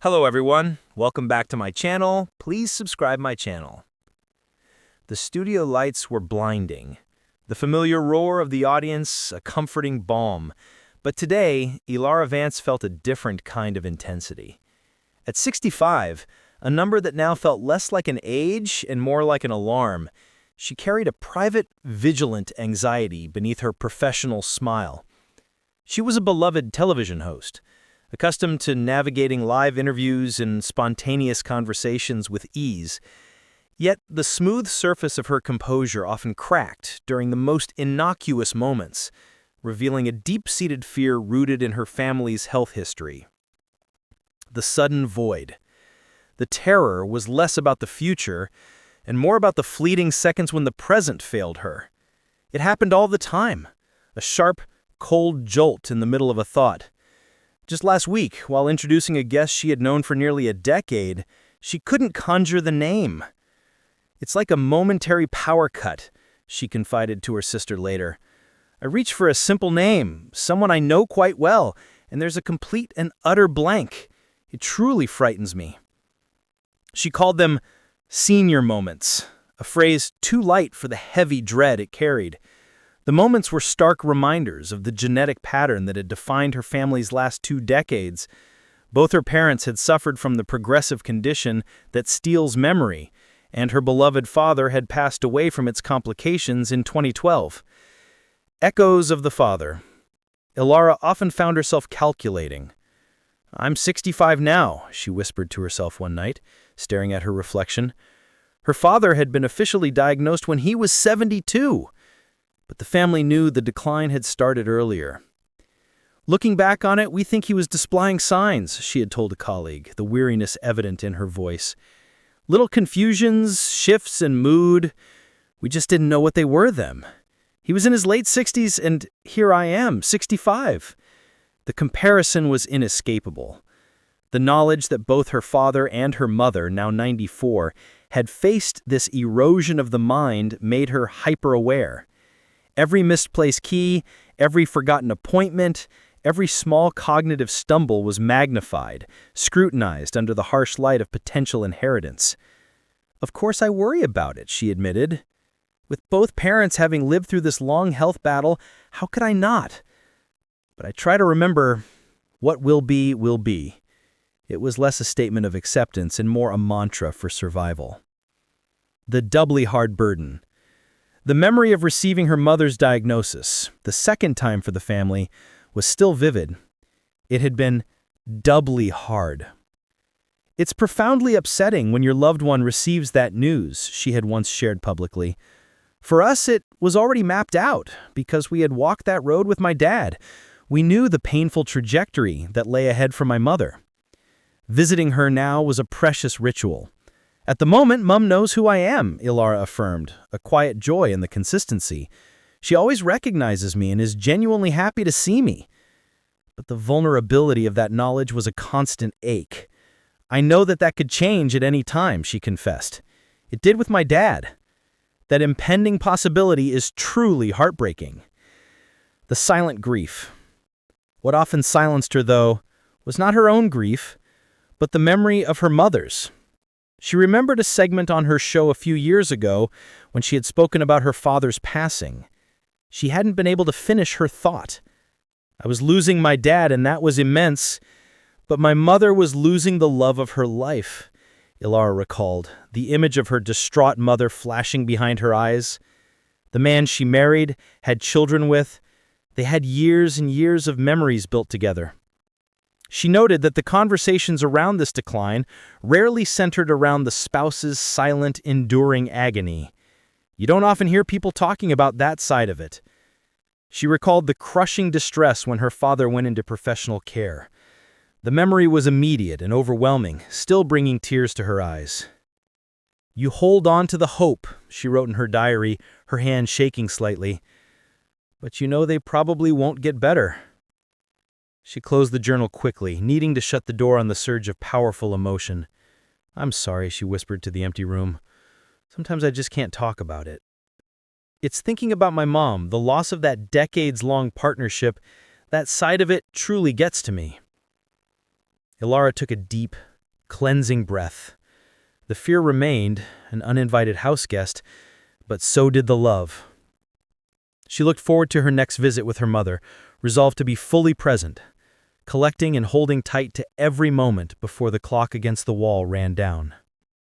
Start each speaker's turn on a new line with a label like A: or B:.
A: Hello everyone, welcome back to my channel. Please subscribe my channel. The studio lights were blinding. The familiar roar of the audience, a comforting balm. But today, Ilara Vance felt a different kind of intensity. At 65, a number that now felt less like an age and more like an alarm, she carried a private, vigilant anxiety beneath her professional smile. She was a beloved television host, accustomed to navigating live interviews and spontaneous conversations with ease. Yet the smooth surface of her composure often cracked during the most innocuous moments, revealing a deep-seated fear rooted in her family's health history. The sudden void. The terror was less about the future and more about the fleeting seconds when the present failed her. It happened all the time, a sharp, cold jolt in the middle of a thought. Just last week, while introducing a guest she had known for nearly a decade, she couldn't conjure the name. "It's like a momentary power cut," she confided to her sister later. "I reach for a simple name, someone I know quite well, and there's a complete and utter blank. It truly frightens me." She called them senior moments, a phrase too light for the heavy dread it carried. The moments were stark reminders of the genetic pattern that had defined her family's last 2 decades. Both her parents had suffered from the progressive condition that steals memory, and her beloved father had passed away from its complications in 2012. Echoes of the father. Ilara often found herself calculating. "I'm 65 now," she whispered to herself one night, staring at her reflection. Her father had been officially diagnosed when he was 72. But the family knew the decline had started earlier. "Looking back on it, we think he was displaying signs," she had told a colleague, the weariness evident in her voice. "Little confusions, shifts in mood. We just didn't know what they were then. He was in his late 60s, and here I am, 65. The comparison was inescapable. The knowledge that both her father and her mother, now 94, had faced this erosion of the mind made her hyper-aware. Every misplaced key, every forgotten appointment, every small cognitive stumble was magnified, scrutinized under the harsh light of potential inheritance. "Of course I worry about it," she admitted. "With both parents having lived through this long health battle, how could I not? But I try to remember, what will be, will be." It was less a statement of acceptance and more a mantra for survival. The doubly hard burden. The memory of receiving her mother's diagnosis, the second time for the family, was still vivid. It had been doubly hard. "It's profoundly upsetting when your loved one receives that news," she had once shared publicly. "For us, it was already mapped out, because we had walked that road with my dad. We knew the painful trajectory that lay ahead for my mother. Visiting her now was a precious ritual. At the moment, Mum knows who I am," Ilara affirmed, a quiet joy in the consistency. "She always recognizes me and is genuinely happy to see me. But the vulnerability of that knowledge was a constant ache. I know that could change at any time," she confessed. "It did with my dad. That impending possibility is truly heartbreaking." The silent grief. What often silenced her, though, was not her own grief, but the memory of her mother's. She remembered a segment on her show a few years ago when she had spoken about her father's passing. She hadn't been able to finish her thought. "I was losing my dad, and that was immense, but my mother was losing the love of her life," Ilara recalled, the image of her distraught mother flashing behind her eyes. The man she married, had children with, they had years and years of memories built together. She noted that the conversations around this decline rarely centered around the spouse's silent, enduring agony. You don't often hear people talking about that side of it. She recalled the crushing distress when her father went into professional care. The memory was immediate and overwhelming, still bringing tears to her eyes. "You hold on to the hope," she wrote in her diary, her hand shaking slightly. "But you know they probably won't get better." She closed the journal quickly, needing to shut the door on the surge of powerful emotion. "I'm sorry," she whispered to the empty room. "Sometimes I just can't talk about it. It's thinking about my mom, the loss of that decades-long partnership, that side of it truly gets to me." Ilara took a deep, cleansing breath. The fear remained, an uninvited house guest, but so did the love. She looked forward to her next visit with her mother, resolved to be fully present, collecting and holding tight to every moment before the clock against the wall ran down.